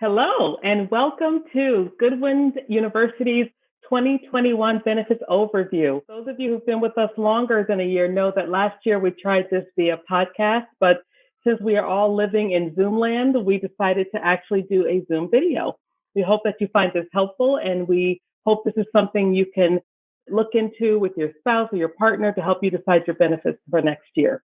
Hello, and welcome to Goodwin University's 2021 Benefits Overview. Those of you who've been with us longer than a year know that last year we tried this via podcast, but since we are all living in Zoom land, we decided to actually do a Zoom video. We hope that you find this helpful, and we hope this is something you can look into with your spouse or your partner to help you decide your benefits for next year.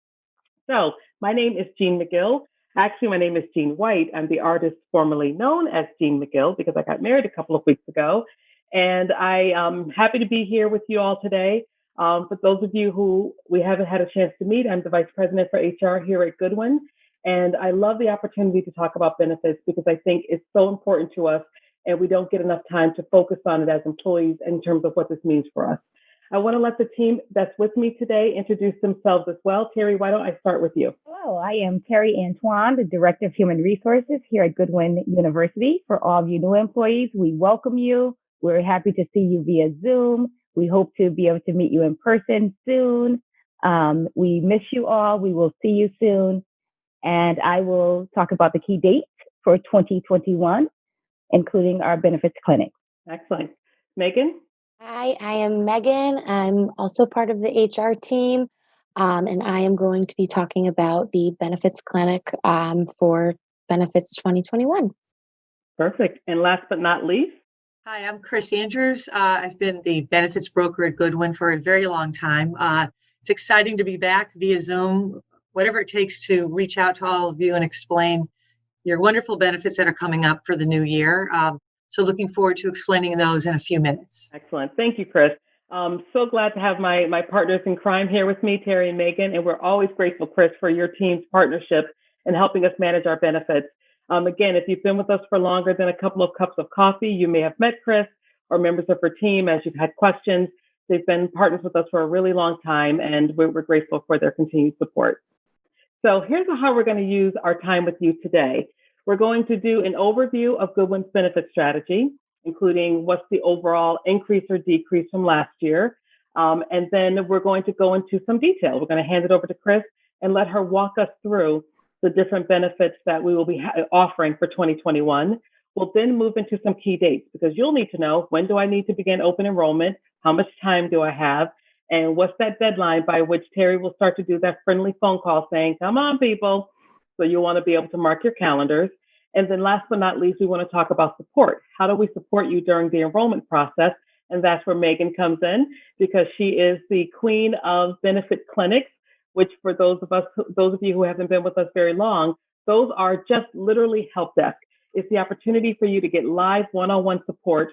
So, my name is Jean McGill. Actually, my name is Jean White. I'm the artist formerly known as Jean McGill because I got married a couple of weeks ago. And I am happy to be here with you all today. For those of you who we haven't had a chance to meet, I'm the Vice President for HR here at Goodwin. And I love the opportunity to talk about benefits because I think it's so important to us and we don't get enough time to focus on it as employees in terms of what this means for us. I want to let the team that's with me today introduce themselves as well. Terry, why don't I start with you? Hello, I am Terry Antoine, the Director of Human Resources here at Goodwin University. For all of you new employees, we welcome you. We're happy to see you via Zoom. We hope to be able to meet you in person soon. We miss you all. We will see you soon. And I will talk about the key dates for 2021, including our benefits clinic. Excellent. Megan? Hi, I am Megan. I'm also part of the HR team, and I am going to be talking about the benefits clinic for Benefits 2021. Perfect. And last but not least? Hi, I'm Chris Andrews. I've been the benefits broker at Goodwin for a very long time. It's exciting to be back via Zoom, whatever it takes to reach out to all of you and explain your wonderful benefits that are coming up for the new year. So looking forward to explaining those in a few minutes. Excellent. Thank you, Chris. So glad to have my partners in crime here with me, Terry and Megan, and we're always grateful, Chris, for your team's partnership in helping us manage our benefits. Again, if you've been with us for longer than a couple of cups of coffee, you may have met Chris or members of her team as you've had questions. They've been partners with us for a really long time, and we're grateful for their continued support. So here's how we're going to use our time with you today. We're going to do an overview of Goodwin's benefit strategy, including what's the overall increase or decrease from last year. And then we're going to go into some detail. We're going to hand it over to Chris and let her walk us through the different benefits that we will be offering for 2021. We'll then move into some key dates because you'll need to know, when do I need to begin open enrollment? How much time do I have? And what's that deadline by which Terry will start to do that friendly phone call saying, come on, people. So you'll want to be able to mark your calendars. And then last but not least, we want to talk about support. How do we support you during the enrollment process? And that's where Megan comes in because she is the queen of benefit clinics, which for those of you who haven't been with us very long, those are just literally help desk. It's the opportunity for you to get live one-on-one support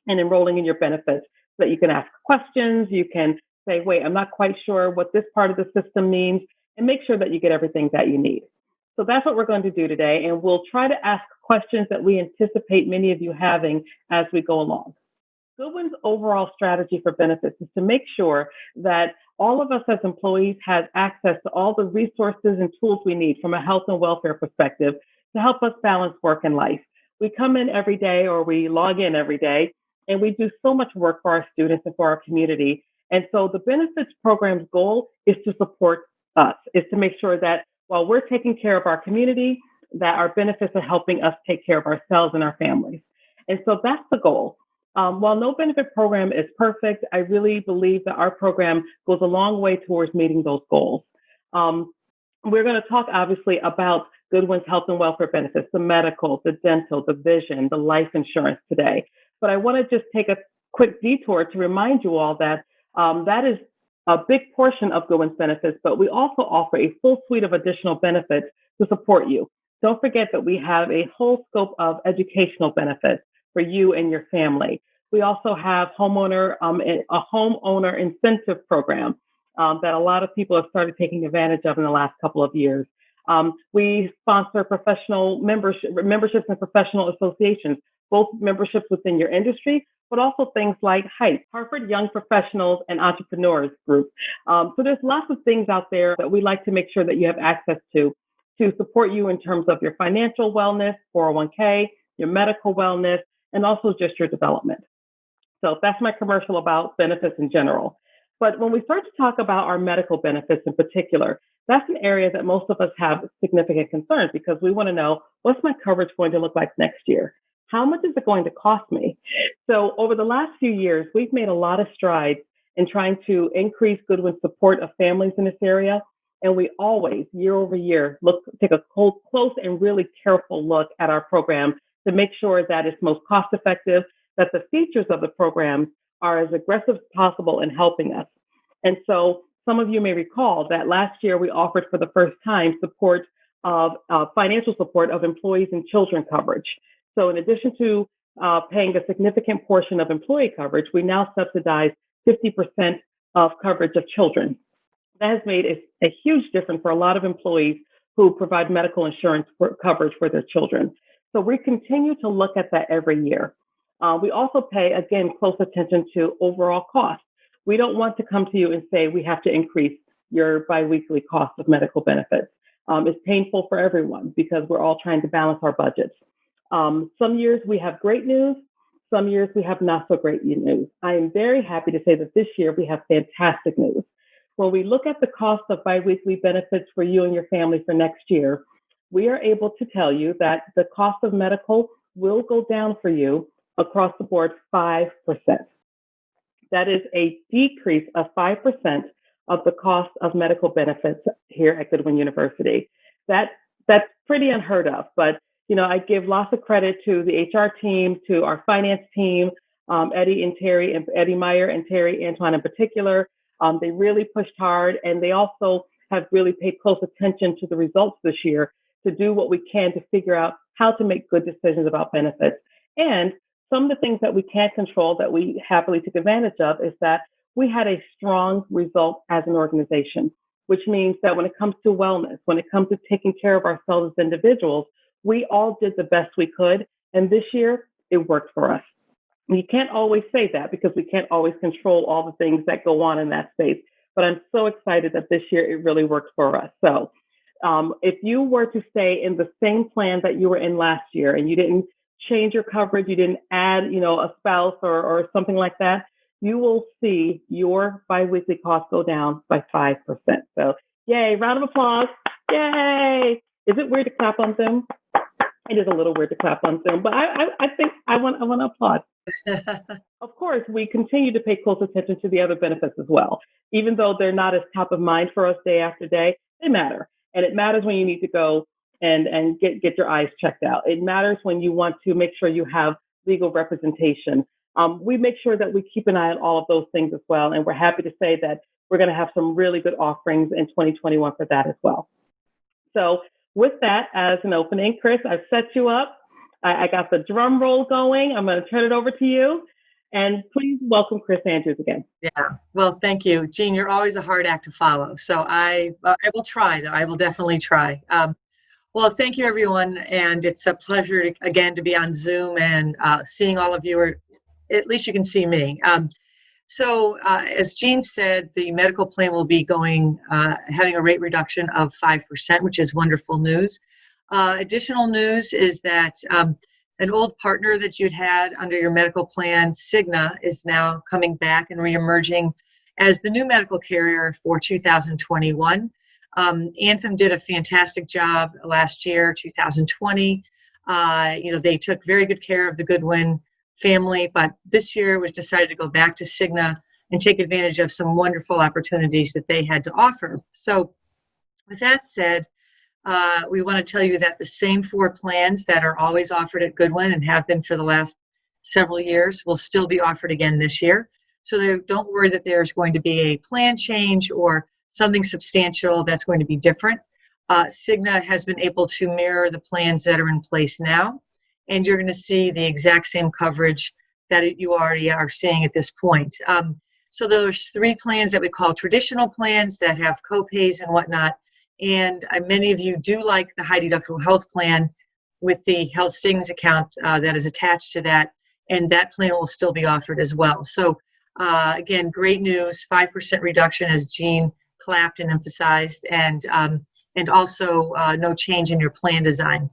and enrolling in your benefits so that you can ask questions. You can say, wait, I'm not quite sure what this part of the system means, and make sure that you get everything that you need. So that's what we're going to do today, and we'll try to ask questions that we anticipate many of you having as we go along. Goodwin's overall strategy for benefits is to make sure that all of us as employees have access to all the resources and tools we need from a health and welfare perspective to help us balance work and life. We come in every day or we log in every day, and we do so much work for our students and for our community. And so the benefits program's goal is to support us, is to make sure that while we're taking care of our community, that our benefits are helping us take care of ourselves and our families. And so that's the goal. While no benefit program is perfect, I really believe that our program goes a long way towards meeting those goals. We're going to talk obviously about Goodwin's health and welfare benefits, the medical, the dental, the vision, the life insurance today. But I want to just take a quick detour to remind you all that that is a big portion of Goodwin's benefits, but we also offer a full suite of additional benefits to support you. Don't forget that we have a whole scope of educational benefits for you and your family. We also have a homeowner incentive program that a lot of people have started taking advantage of in the last couple of years. We sponsor professional memberships and professional associations, both memberships within your industry, but also things like HYPE, Harvard Young Professionals and Entrepreneurs Group. So there's lots of things out there that we like to make sure that you have access to support you in terms of your financial wellness, 401k, your medical wellness, and also just your development. So that's my commercial about benefits in general. But when we start to talk about our medical benefits in particular, that's an area that most of us have significant concerns because we want to know, what's my coverage going to look like next year? How much is it going to cost me? So over the last few years, we've made a lot of strides in trying to increase Goodwin's support of families in this area. And we always, year over year, take a close and really careful look at our program to make sure that it's most cost effective, that the features of the program are as aggressive as possible in helping us. And so some of you may recall that last year we offered for the first time support of financial support of employees and children coverage. So in addition to paying a significant portion of employee coverage, we now subsidize 50% of coverage of children. That has made a huge difference for a lot of employees who provide medical insurance coverage for their children. So we continue to look at that every year. We also pay, again, close attention to overall costs. We don't want to come to you and say we have to increase your biweekly cost of medical benefits. It's painful for everyone because we're all trying to balance our budgets. Some years we have great news. Some years we have not so great news. I am very happy to say that this year we have fantastic news. When we look at the cost of biweekly benefits for you and your family for next year, we are able to tell you that the cost of medical will go down for you across the board 5%. That is a decrease of 5% of the cost of medical benefits here at Goodwin University. That's pretty unheard of, but I give lots of credit to the HR team, to our finance team, Eddie Meyer and Terry Antoine in particular. They really pushed hard, and they also have really paid close attention to the results this year to do what we can to figure out how to make good decisions about benefits. And some of the things that we can't control that we happily took advantage of is that we had a strong result as an organization, which means that when it comes to wellness, when it comes to taking care of ourselves as individuals, we all did the best we could. And this year, it worked for us. You can't always say that because we can't always control all the things that go on in that space. But I'm so excited that this year it really worked for us. So if you were to stay in the same plan that you were in last year and you didn't change your coverage, you didn't add, a spouse or something like that, you will see your biweekly costs go down by 5%. So yay, round of applause. Yay. Is it weird to clap on Zoom? It is a little weird to clap on Zoom, but I think I want to applaud. Of course, we continue to pay close attention to the other benefits as well. Even though they're not as top of mind for us day after day, they matter. And it matters when you need to go and get your eyes checked out. It matters when you want to make sure you have legal representation. We make sure that we keep an eye on all of those things as well. And we're happy to say that we're going to have some really good offerings in 2021 for that as well. So with that as an opening, Chris, I've set you up. I got the drum roll going. I'm going to turn it over to you. And please welcome Chris Andrews again. Yeah, well, thank you. Jean, you're always a hard act to follow. So I will try, though. I will definitely try. Well, thank you, everyone. And it's a pleasure, again, to be on Zoom and seeing all of you, or at least you can see me. So as Jean said, the medical plan will be having a rate reduction of 5%, which is wonderful news. Additional news is that an old partner that you'd had under your medical plan, Cigna, is now coming back and reemerging as the new medical carrier for 2021. Anthem did a fantastic job last year, 2020. They took very good care of the Goodwin family, but this year it was decided to go back to Cigna and take advantage of some wonderful opportunities that they had to offer. So with that said, we want to tell you that the same 4 plans that are always offered at Goodwin and have been for the last several years will still be offered again this year. So don't worry that there's going to be a plan change or something substantial that's going to be different. Cigna has been able to mirror the plans that are in place now, and you're going to see the exact same coverage that you already are seeing at this point. So there's 3 plans that we call traditional plans that have co-pays and whatnot. And many of you do like the high deductible health plan with the health savings account that is attached to that. And that plan will still be offered as well. So again, great news, 5% reduction as Jean clapped and emphasized, and also no change in your plan design.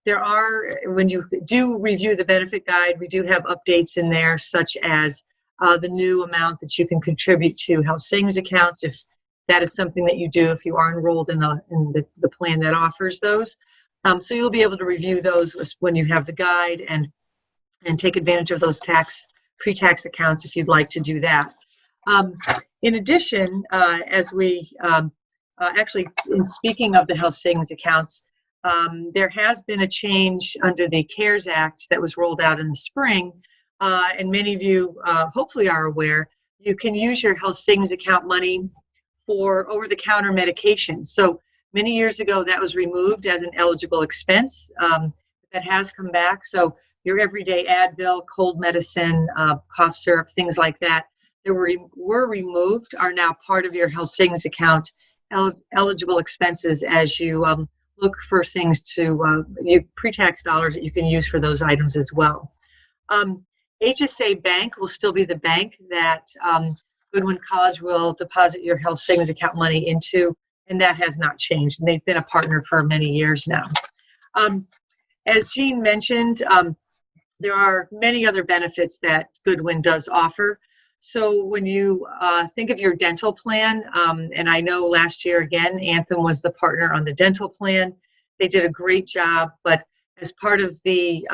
There are, when you do review the benefit guide, we do have updates in there, such as the new amount that you can contribute to health savings accounts if that is something that you do if you are enrolled in the plan that offers those. So you'll be able to review those when you have the guide and take advantage of those pre-tax accounts if you'd like to do that. In addition, as we actually, in speaking of the health savings accounts, there has been a change under the CARES Act that was rolled out in the spring, and many of you hopefully are aware, you can use your health savings account money for over-the-counter medications. So many years ago, that was removed as an eligible expense. That has come back. So your everyday Advil, cold medicine, cough syrup, things like that were removed are now part of your health savings account eligible expenses as you look for things to pre-tax dollars that you can use for those items as well. HSA Bank will still be the bank that Goodwin College will deposit your health savings account money into, and that has not changed. And they've been a partner for many years now. As Jean mentioned, there are many other benefits that Goodwin does offer. So when you think of your dental plan, and I know last year, again, Anthem was the partner on the dental plan. They did a great job, but as part of the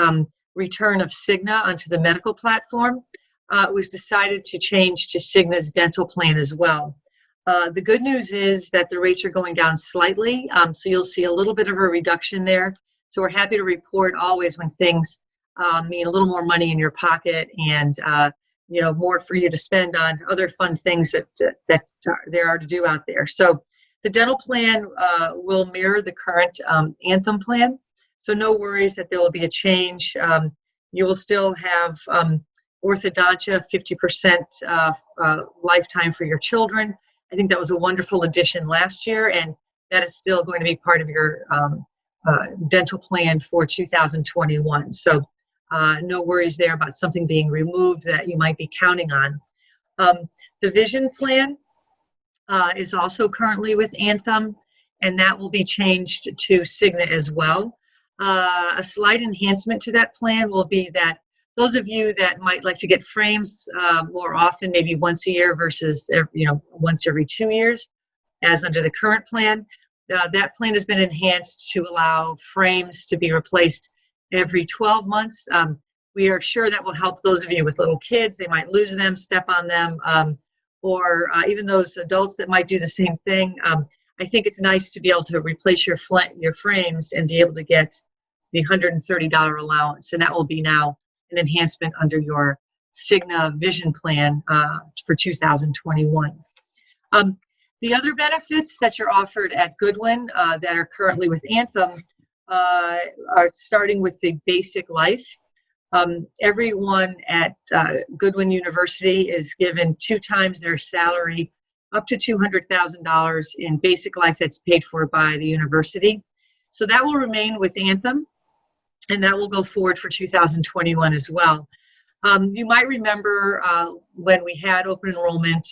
return of Cigna onto the medical platform, it was decided to change to Cigna's dental plan as well. The good news is that the rates are going down slightly, so you'll see a little bit of a reduction there. So we're happy to report always when things mean a little more money in your pocket and more for you to spend on other fun things that there are to do out there. So the dental plan will mirror the current Anthem plan. So no worries that there will be a change. You will still have orthodontia, 50% lifetime for your children. I think that was a wonderful addition last year, and that is still going to be part of your dental plan for 2021. So no worries there about something being removed that you might be counting on. The vision plan is also currently with Anthem, and that will be changed to Cigna as well. A slight enhancement to that plan will be that those of you that might like to get frames more often, maybe once a year versus once every 2 years, as under the current plan, that plan has been enhanced to allow frames to be replaced every 12 months. We are sure that will help those of you with little kids. They might lose them, step on them, or even those adults that might do the same thing. I think it's nice to be able to replace your frames and be able to get the $130 allowance, and that will be now an enhancement under your Cigna Vision Plan for 2021. The other benefits that you're offered at Goodwin that are currently with Anthem are starting with the basic life. Everyone at Goodwin University is given 2 times their salary, up to $200,000 in basic life that's paid for by the university. So that will remain with Anthem, and that will go forward for 2021 as well. You might remember when we had open enrollment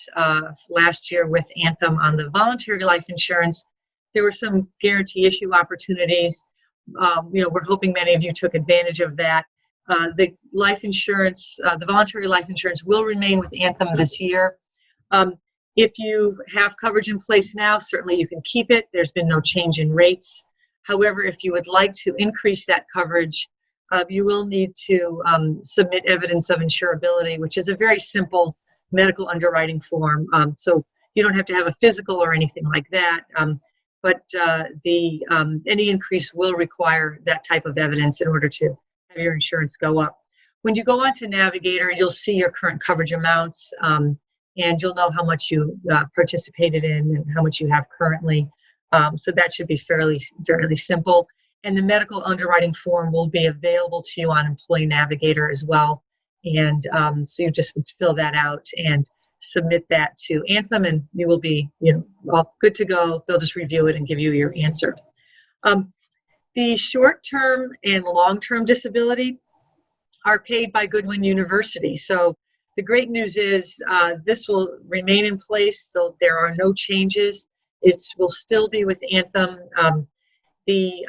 last year with Anthem on the voluntary life insurance, there were some guarantee issue opportunities. We're hoping many of you took advantage of that. The life insurance, the voluntary life insurance will remain with Anthem this year. If you have coverage in place now, certainly you can keep it. There's been no change in rates. However, if you would like to increase that coverage, you will need to submit evidence of insurability, which is a very simple medical underwriting form. So you don't have to have a physical or anything like that. But any increase will require that type of evidence in order to have your insurance go up. When you go onto Navigator, you'll see your current coverage amounts, and you'll know how much you participated in and how much you have currently. So that should be fairly simple. And the medical underwriting form will be available to you on Employee Navigator as well. And so you just would fill that out and submit that to Anthem, and you will be all good to go. They'll just review it and give you your answer. The short-term and long-term disability are paid by Goodwin University. So the great news is this will remain in place, though there are no changes. It will still be with Anthem. The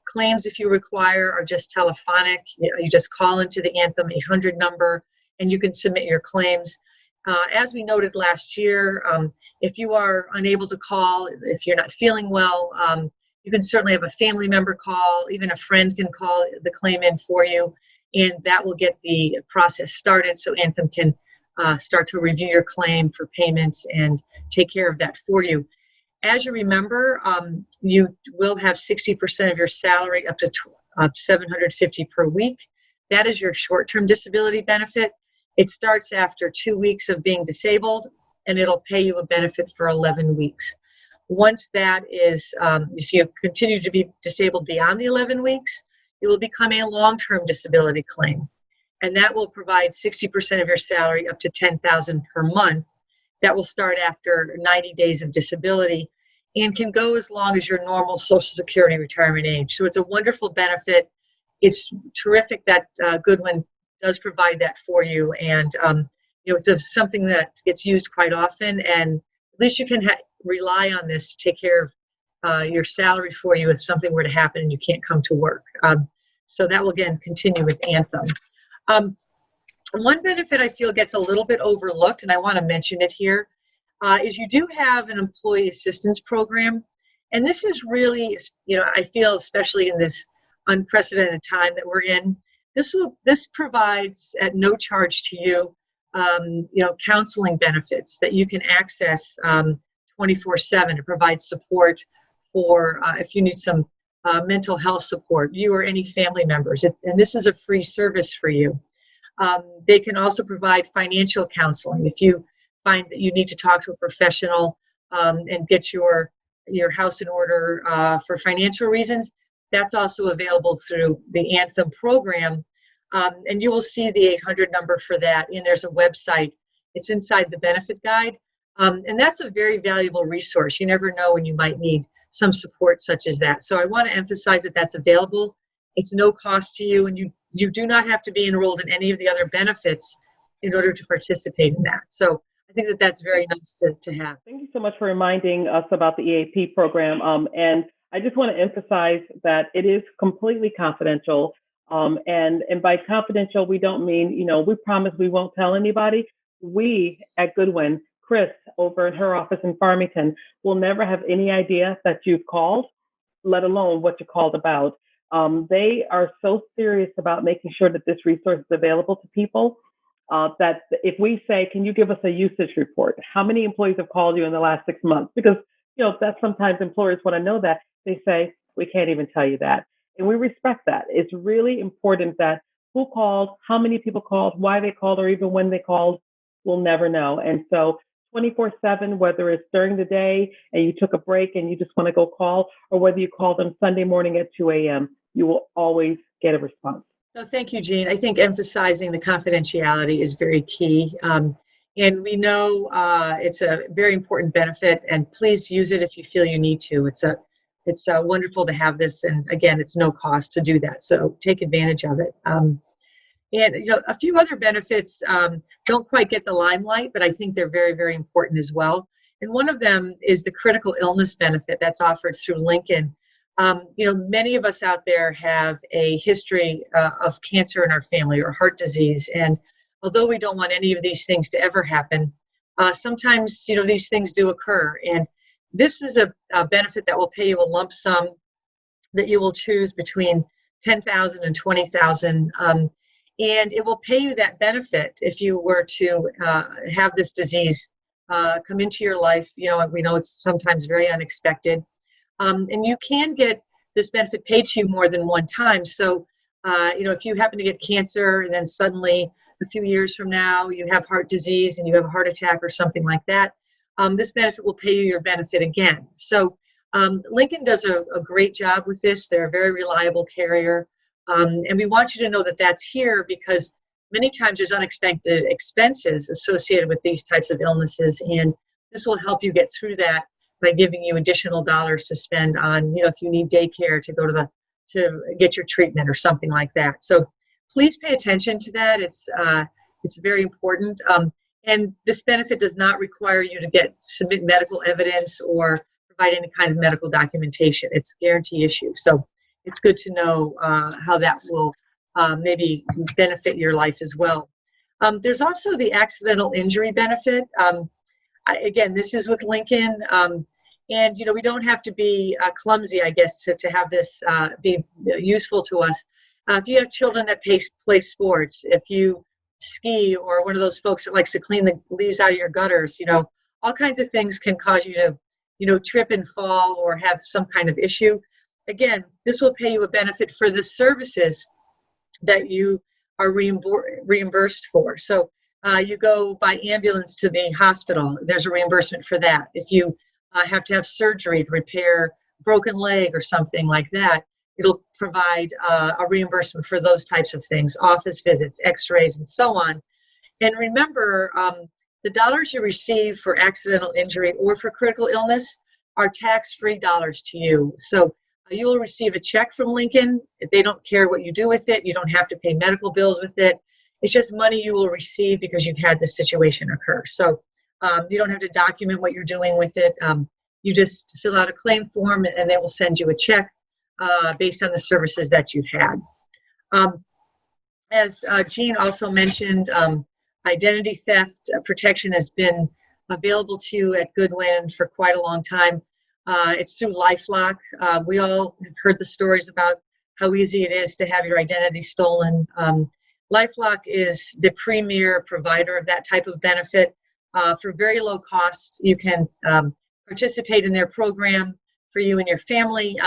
claims, if you require, are just telephonic. You just call into the Anthem 800 number, and you can submit your claims. As we noted last year, if you are unable to call, if you're not feeling well, you can certainly have a family member call, even a friend can call the claim in for you, and that will get the process started so Anthem can start to review your claim for payments and take care of that for you. As you remember, you will have 60% of your salary up to $750 per week. That is your short-term disability benefit. It starts after 2 weeks of being disabled, and it'll pay you a benefit for 11 weeks. Once that is, if you continue to be disabled beyond the 11 weeks, it will become a long-term disability claim. And that will provide 60% of your salary up to $10,000 per month. That will start after 90 days of disability and can go as long as your normal Social Security retirement age. So it's a wonderful benefit. It's terrific that Goodwin does provide that for you. And, it's something that gets used quite often. And at least you can rely on this to take care of your salary for you if something were to happen and you can't come to work. So that will, again, continue with Anthem. One benefit I feel gets a little bit overlooked, and I want to mention it here, is you do have an employee assistance program. And this is really, I feel, especially in this unprecedented time that we're in, this provides at no charge to you, counseling benefits that you can access 24/7 to provide support for if you need some mental health support, you or any family members. And this is a free service for you. They can also provide financial counseling if you find that you need to talk to a professional and get your house in order for financial reasons. That's also available through the Anthem program. And you will see the 800 number for that. And there's a website. It's inside the benefit guide. And that's a very valuable resource. You never know when you might need some support such as that. So I want to emphasize that that's available. It's no cost to you, and you do not have to be enrolled in any of the other benefits in order to participate in that. So I think that that's very nice to have. Thank you so much for reminding us about the EAP program. And I just want to emphasize that it is completely confidential. And by confidential, we don't mean, we promise we won't tell anybody. We at Goodwin, Chris over at her office in Farmington, will never have any idea that you've called, let alone what you called about. They are so serious about making sure that this resource is available to people that if we say, can you give us a usage report? How many employees have called you in the last 6 months? Because, that's sometimes employers want to know that. They say, we can't even tell you that. And we respect that. It's really important that who called, how many people called, why they called, or even when they called, we'll never know. And so 24/7, whether it's during the day and you took a break and you just want to go call, or whether you call them Sunday morning at 2 a.m., you will always get a response. No, thank you, Jean. I think emphasizing the confidentiality is very key. And we know it's a very important benefit, and please use it if you feel you need to. It's wonderful to have this, and again, it's no cost to do that. So take advantage of it. And a few other benefits don't quite get the limelight, but I think they're very, very important as well. And one of them is the critical illness benefit that's offered through Lincoln. Many of us out there have a history of cancer in our family or heart disease. And although we don't want any of these things to ever happen, sometimes, these things do occur. And this is a benefit that will pay you a lump sum that you will choose between $10,000 and $20,000. And it will pay you that benefit if you were to have this disease come into your life. We know it's sometimes very unexpected. And you can get this benefit paid to you more than one time. So, if you happen to get cancer and then suddenly a few years from now you have heart disease and you have a heart attack or something like that, this benefit will pay you your benefit again. So Lincoln does a great job with this. They're a very reliable carrier. And we want you to know that that's here because many times there's unexpected expenses associated with these types of illnesses. And this will help you get through that by giving you additional dollars to spend on, if you need daycare to go to get your treatment or something like that. So please pay attention to that. It's very important. And this benefit does not require you to submit medical evidence or provide any kind of medical documentation. It's a guarantee issue. So it's good to know how that will maybe benefit your life as well. There's also the accidental injury benefit. Again, this is with Lincoln. And, we don't have to be clumsy, I guess, to have this be useful to us. If you have children that play sports, if you ski, or one of those folks that likes to clean the leaves out of your gutters, all kinds of things can cause you to, trip and fall or have some kind of issue. Again, this will pay you a benefit for the services that you are reimbursed for. So you go by ambulance to the hospital, there's a reimbursement for that. If you have to have surgery to repair a broken leg or something like that, it'll provide a reimbursement for those types of things, office visits, x-rays, and so on. And remember, the dollars you receive for accidental injury or for critical illness are tax-free dollars to you. So you will receive a check from Lincoln. They don't care what you do with it. You don't have to pay medical bills with it. It's just money you will receive because you've had this situation occur. So you don't have to document what you're doing with it. You just fill out a claim form and they will send you a check based on the services that you've had. As Jean also mentioned, identity theft protection has been available to you at Goodwin for quite a long time. It's through LifeLock. We all have heard the stories about how easy it is to have your identity stolen. LifeLock is the premier provider of that type of benefit. For very low cost, you can participate in their program for you and your family.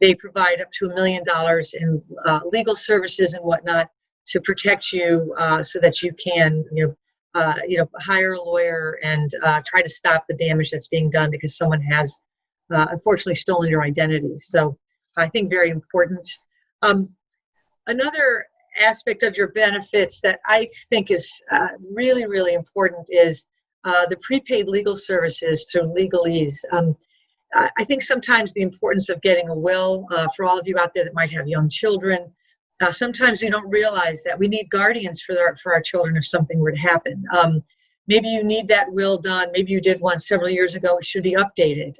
They provide up to $1 million in legal services and whatnot to protect you, so that you can, hire a lawyer and try to stop the damage that's being done because someone has unfortunately stolen your identity. So I think very important. Another aspect of your benefits that I think is really, really important is the prepaid legal services through Legalese. I think sometimes the importance of getting a will, for all of you out there that might have young children, sometimes we don't realize that we need guardians for our children if something were to happen. Maybe you need that will done. Maybe you did one several years ago. It should be updated.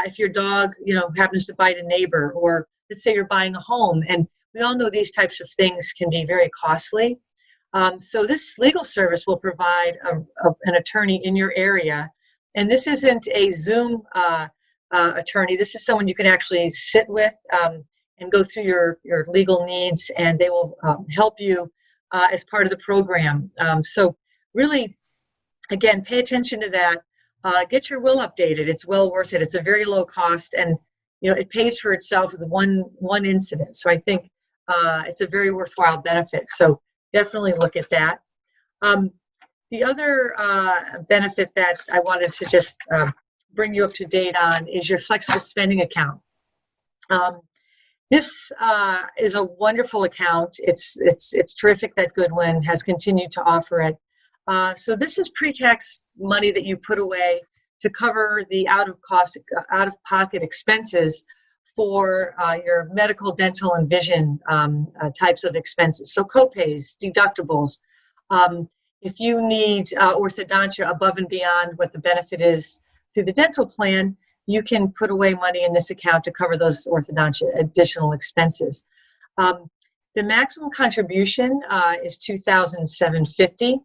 If your dog, happens to bite a neighbor, or let's say you're buying a home, and we all know these types of things can be very costly. So this legal service will provide an attorney in your area. And this isn't a Zoom attorney. This is someone you can actually sit with and go through your legal needs, and they will help you as part of the program. So really, again, pay attention to that. Get your will updated. It's well worth it. It's a very low cost, and it pays for itself with one incident. So I think it's a very worthwhile benefit. So definitely look at that. The other benefit that I wanted to just bring you up to date on is your flexible spending account. This is a wonderful account. It's terrific that Goodwin has continued to offer it. So this is pre-tax money that you put away to cover the out-of-pocket expenses for your medical, dental, and vision types of expenses. So copays, deductibles. If you need orthodontia above and beyond what the benefit is through the dental plan, you can put away money in this account to cover those orthodontia additional expenses. The maximum contribution is $2,750.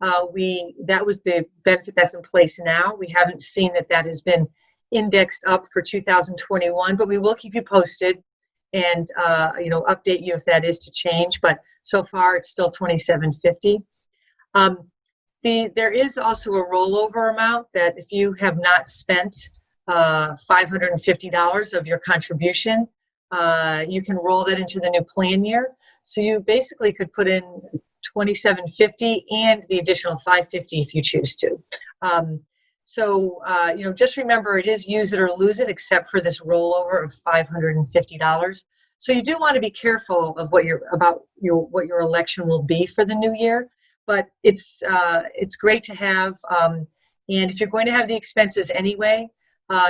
That was the benefit that's in place now. We haven't seen that has been indexed up for 2021, but we will keep you posted and update you if that is to change. But so far, it's still $2,750. There is also a rollover amount that if you have not spent $550 of your contribution, you can roll that into the new plan year. So you basically could put in $2,750 and the additional $550 if you choose to. Just remember, it is use it or lose it, except for this rollover of $550. So you do want to be careful of what your election will be for the new year. But it's great to have. And if you're going to have the expenses anyway,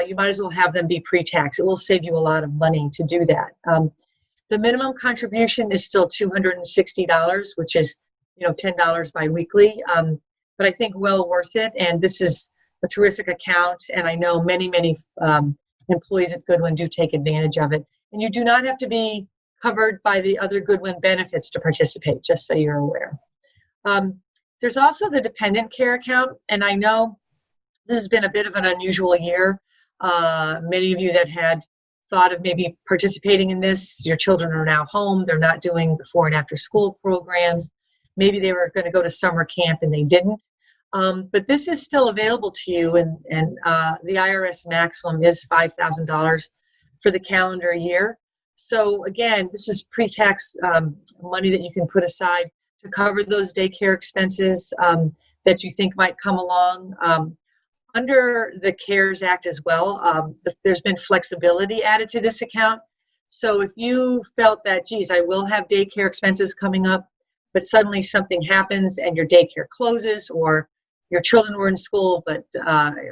you might as well have them be pre-tax. It will save you a lot of money to do that. The minimum contribution is still $260, which is $10 biweekly. But I think well worth it. And this is a terrific account. And I know many employees at Goodwin do take advantage of it. And you do not have to be covered by the other Goodwin benefits to participate, just so you're aware. There's also the dependent care account, and I know this has been a bit of an unusual year. Many of you that had thought of maybe participating in this, your children are now home, they're not doing before and after school programs. Maybe they were going to go to summer camp and they didn't. But this is still available to you, and the IRS maximum is $5,000 for the calendar year. So again, this is pre-tax money that you can put aside to cover those daycare expenses that you think might come along. Under the CARES Act as well, there's been flexibility added to this account. So if you felt that, geez, I will have daycare expenses coming up, but suddenly something happens and your daycare closes, or your children were in school, but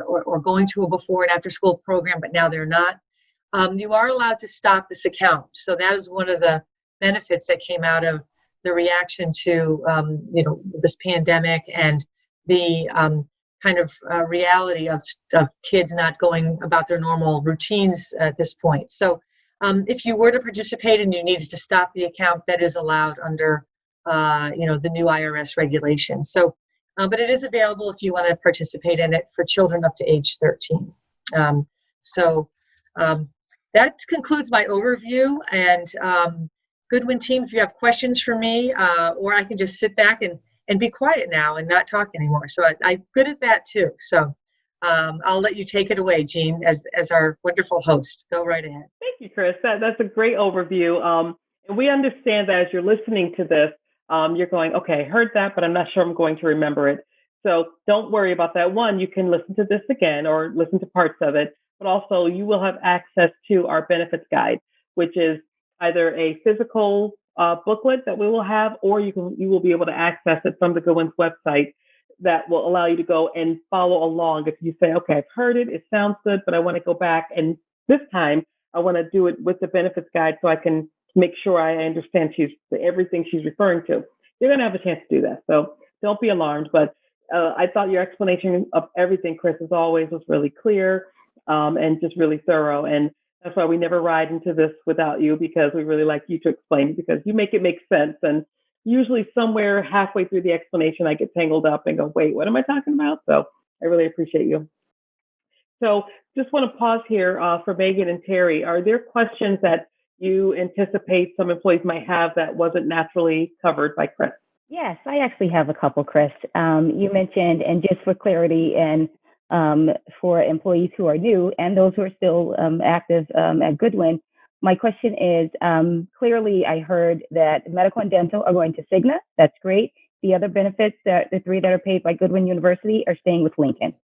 or going to a before and after school program, but now they're not, you are allowed to stop this account. So that is one of the benefits that came out of the reaction to this pandemic and the kind of reality of kids not going about their normal routines at this point. So if you were to participate and you needed to stop the account, that is allowed under the new IRS regulations. So, but it is available if you want to participate in it for children up to age 13. That concludes my overview. And Goodwin team, if you have questions for me, or I can just sit back and be quiet now and not talk anymore. So I'm good at that too. So I'll let you take it away, Jean, as our wonderful host. Go right ahead. Thank you, Chris. That's a great overview. And we understand that as you're listening to this, you're going, okay, heard that, but I'm not sure I'm going to remember it. So don't worry about that. One, you can listen to this again or listen to parts of it, but also you will have access to our benefits guide, which is either a physical booklet that we will have, or you will be able to access it from the Goodwin's website that will allow you to go and follow along. If you say, okay, I've heard it, it sounds good, but I want to go back, and this time I want to do it with the benefits guide so I can make sure I understand everything she's referring to. You're going to have a chance to do that. So don't be alarmed. But I thought your explanation of everything, Chris, as always, was really clear and just really thorough. And that's why we never ride into this without you, because we really like you to explain it, because you make it make sense. And usually somewhere halfway through the explanation, I get tangled up and go, wait, what am I talking about? So I really appreciate you. So just want to pause here for Megan and Terry. Are there questions that you anticipate some employees might have that wasn't naturally covered by Chris? Yes, I actually have a couple, Chris. You mentioned, and just for clarity and for employees who are new and those who are still active at Goodwin, my question is, clearly I heard that medical and dental are going to Cigna. That's great. The other benefits, the three that are paid by Goodwin University, are staying with Lincoln,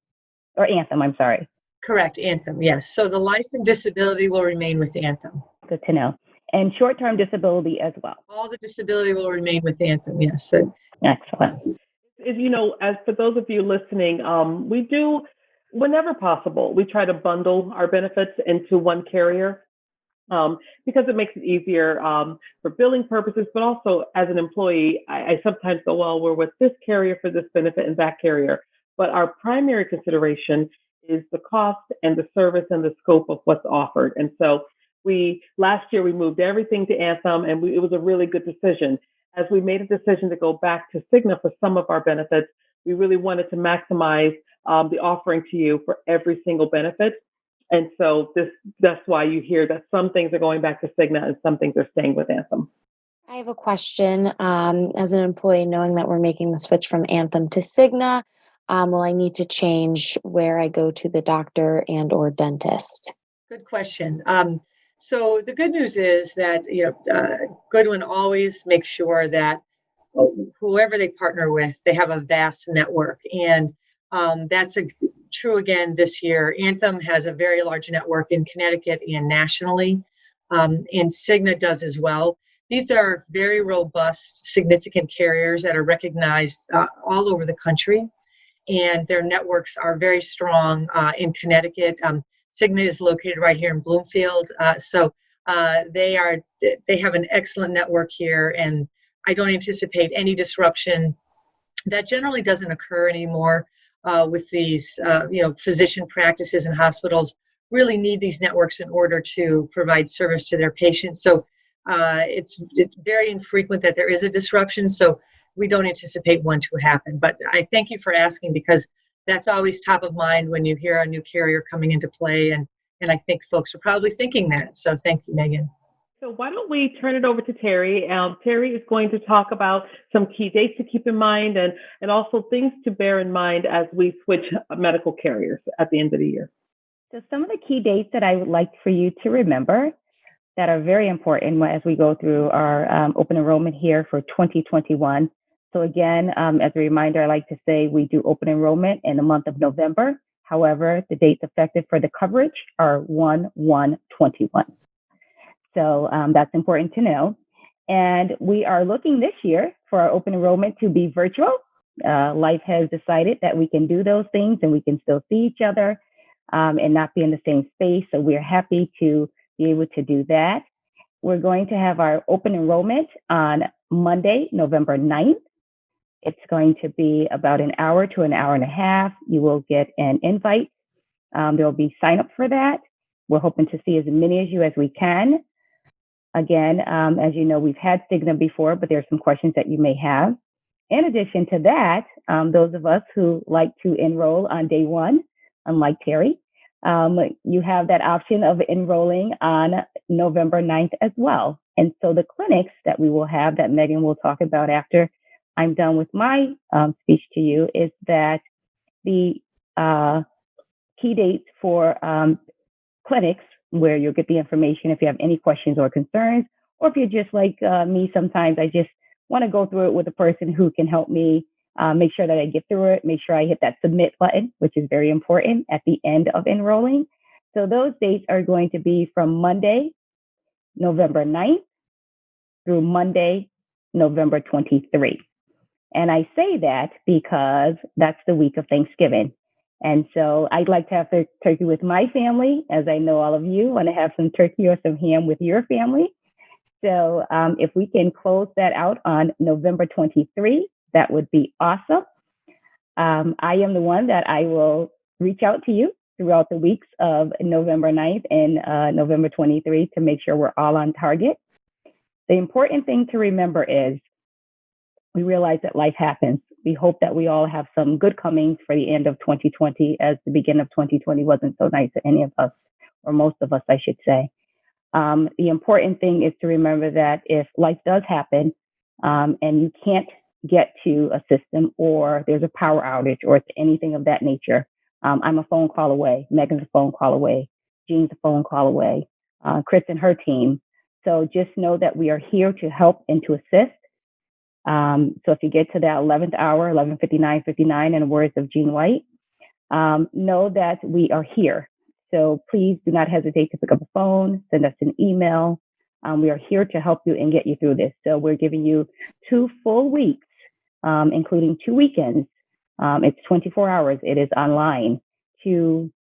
or Anthem, I'm sorry. Correct, Anthem, yes. So the life and disability will remain with Anthem. Good to know. And short-term disability as well. All the disability will remain with Anthem, yes. Excellent. As for those of you listening, we do, whenever possible, we try to bundle our benefits into one carrier because it makes it easier for billing purposes, but also as an employee, I sometimes go, well, we're with this carrier for this benefit and that carrier. But our primary consideration is the cost and the service and the scope of what's offered. And so last year we moved everything to Anthem, and it was a really good decision. As we made a decision to go back to Cigna for some of our benefits, we really wanted to maximize the offering to you for every single benefit. And so that's why you hear that some things are going back to Cigna and some things are staying with Anthem. I have a question. As an employee, knowing that we're making the switch from Anthem to Cigna, will I need to change where I go to the doctor and or dentist? Good question. So the good news is that Goodwin always makes sure that whoever they partner with, they have a vast network, and that's true again this year. Anthem has a very large network in Connecticut and nationally, and Cigna does as well. These are very robust, significant carriers that are recognized all over the country, and their networks are very strong in Connecticut. Cigna is located right here in Bloomfield. So they have an excellent network here, and I don't anticipate any disruption. That generally doesn't occur anymore with these, physician practices and hospitals really need these networks in order to provide service to their patients. So it's very infrequent that there is a disruption. So we don't anticipate one to happen. But I thank you for asking, because that's always top of mind when you hear a new carrier coming into play. And I think folks are probably thinking that. So thank you, Megan. So why don't we turn it over to Terry? Terry is going to talk about some key dates to keep in mind and also things to bear in mind as we switch medical carriers at the end of the year. So some of the key dates that I would like for you to remember that are very important as we go through our open enrollment here for 2021. So again, as a reminder, I like to say we do open enrollment in the month of November. However, the dates effective for the coverage are 1/1/21. So that's important to know. And we are looking this year for our open enrollment to be virtual. Life has decided that we can do those things and we can still see each other and not be in the same space. So we're happy to be able to do that. We're going to have our open enrollment on Monday, November 9th. It's going to be about an hour to an hour and a half. You will get an invite. There will be sign up for that. We're hoping to see as many of you as we can. Again, as you know, we've had Cigna before, but there are some questions that you may have. In addition to that, those of us who like to enroll on day one, unlike Terry, you have that option of enrolling on November 9th as well. And so the clinics that we will have that Megan will talk about after I'm done with my speech to you is that the key dates for clinics where you'll get the information if you have any questions or concerns, or if you're just like me, sometimes I just want to go through it with a person who can help me make sure that I get through it, make sure I hit that submit button, which is very important at the end of enrolling. So those dates are going to be from Monday, November 9th through Monday, November 23. And I say that because that's the week of Thanksgiving. And so I'd like to have turkey with my family, as I know all of you want to have some turkey or some ham with your family. So if we can close that out on November 23, that would be awesome. I am the one that I will reach out to you throughout the weeks of November 9th and November 23 to make sure we're all on target. The important thing to remember is we realize that life happens. We hope that we all have some good comings for the end of 2020, as the beginning of 2020 wasn't so nice to any of us, or most of us, I should say. The important thing is to remember that if life does happen and you can't get to a system, or there's a power outage or anything of that nature, I'm a phone call away. Megan's a phone call away. Jean's a phone call away. Chris and her team. So just know that we are here to help and to assist. So if you get to that 11th hour, 11:59:59, in the words of Jean White, know that we are here. So please do not hesitate to pick up the phone, send us an email. We are here to help you and get you through this. So we're giving you 2 full weeks, including 2 weekends. It's 24 hours. It is online to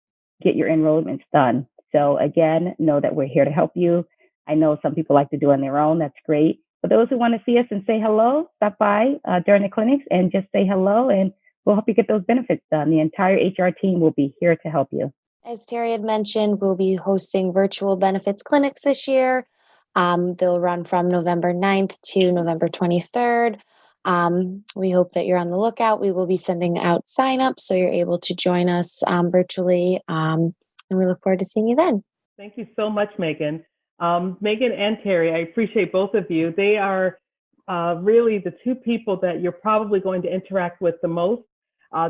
get your enrollments done. So again, know that we're here to help you. I know some people like to do it on their own. That's great. For those who want to see us and say hello, stop by during the clinics and just say hello, and we'll help you get those benefits done. The entire HR team will be here to help you. As Terry had mentioned, we'll be hosting virtual benefits clinics this year. They'll run from November 9th to November 23rd. We hope that you're on the lookout. We will be sending out signups so you're able to join us virtually. And we look forward to seeing you then. Thank you so much, Megan. Megan and Terry, I appreciate both of you. They are really the 2 people that you're probably going to interact with the most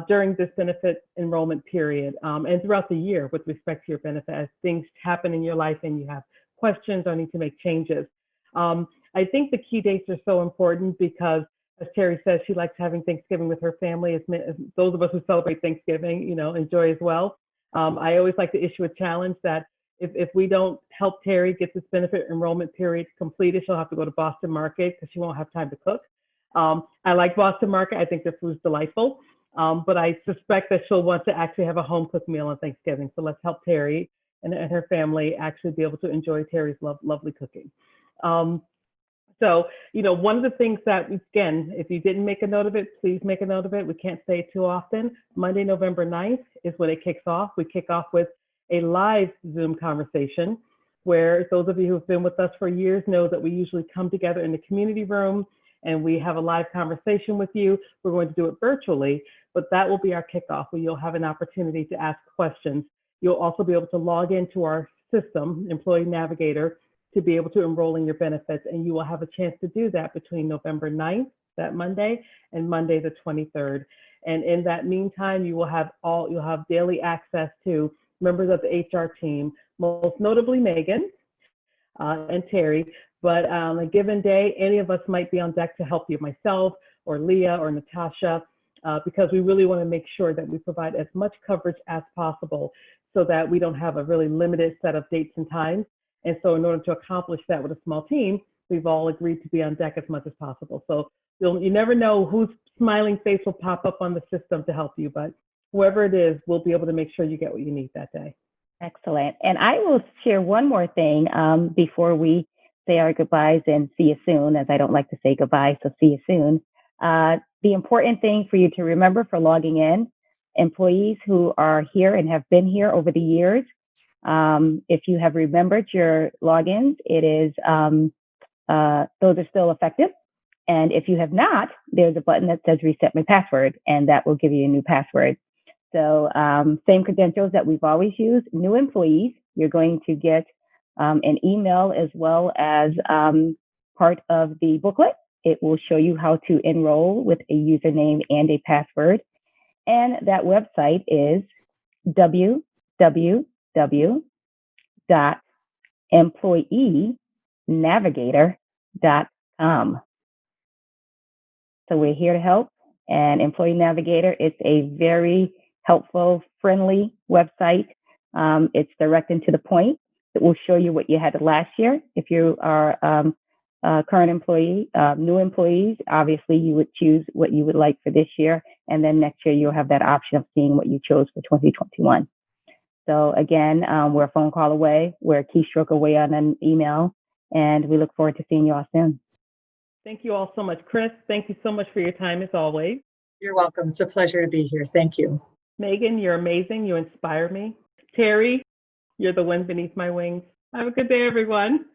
during this benefit enrollment period and throughout the year with respect to your benefit as things happen in your life and you have questions or need to make changes. I think the key dates are so important because, as Terry says, she likes having Thanksgiving with her family. As those of us who celebrate Thanksgiving, enjoy as well. I always like to issue a challenge that if we don't help Terry get this benefit enrollment period completed, she'll have to go to Boston Market because she won't have time to cook. I like Boston Market. I think the food's delightful. But I suspect that she'll want to actually have a home cooked meal on Thanksgiving. So let's help Terry and her family actually be able to enjoy Terry's lovely cooking. So, one of the things that, again, if you didn't make a note of it, please make a note of it. We can't say it too often. Monday, November 9th is when it kicks off. We kick off with a live Zoom conversation where those of you who have been with us for years know that we usually come together in the community room and we have a live conversation with you. We're going to do it virtually, but that will be our kickoff where you'll have an opportunity to ask questions. You'll also be able to log into our system, Employee Navigator, to be able to enroll in your benefits. And you will have a chance to do that between November 9th, that Monday, and Monday the 23rd. And in that meantime, you'll have daily access to members of the HR team, most notably Megan and Terry. But on a given day, any of us might be on deck to help you, myself or Leah or Natasha, because we really want to make sure that we provide as much coverage as possible so that we don't have a really limited set of dates and times. And so in order to accomplish that with a small team, we've all agreed to be on deck as much as possible. So you never know whose smiling face will pop up on the system to help you, but whoever it is, we'll be able to make sure you get what you need that day. Excellent. And I will share one more thing before we say our goodbyes and see you soon, as I don't like to say goodbye, so see you soon. The important thing for you to remember for logging in, employees who are here and have been here over the years, if you have remembered your logins, it is those are still effective. And if you have not, there's a button that says reset my password, and that will give you a new password. So same credentials that we've always used. New employees, you're going to get an email as well as part of the booklet. It will show you how to enroll with a username and a password. And that website is www.employeenavigator.com. So we're here to help. And Employee Navigator, it's a very helpful, friendly website. It's direct and to the point. It will show you what you had last year. If you are a current employee, new employees, obviously you would choose what you would like for this year. And then next year, you'll have that option of seeing what you chose for 2021. So again, we're a phone call away. We're a keystroke away on an email. And we look forward to seeing you all soon. Thank you all so much. Chris, thank you so much for your time as always. You're welcome. It's a pleasure to be here. Thank you. Megan, you're amazing. You inspire me. Terry, you're the wind beneath my wings. Have a good day, everyone.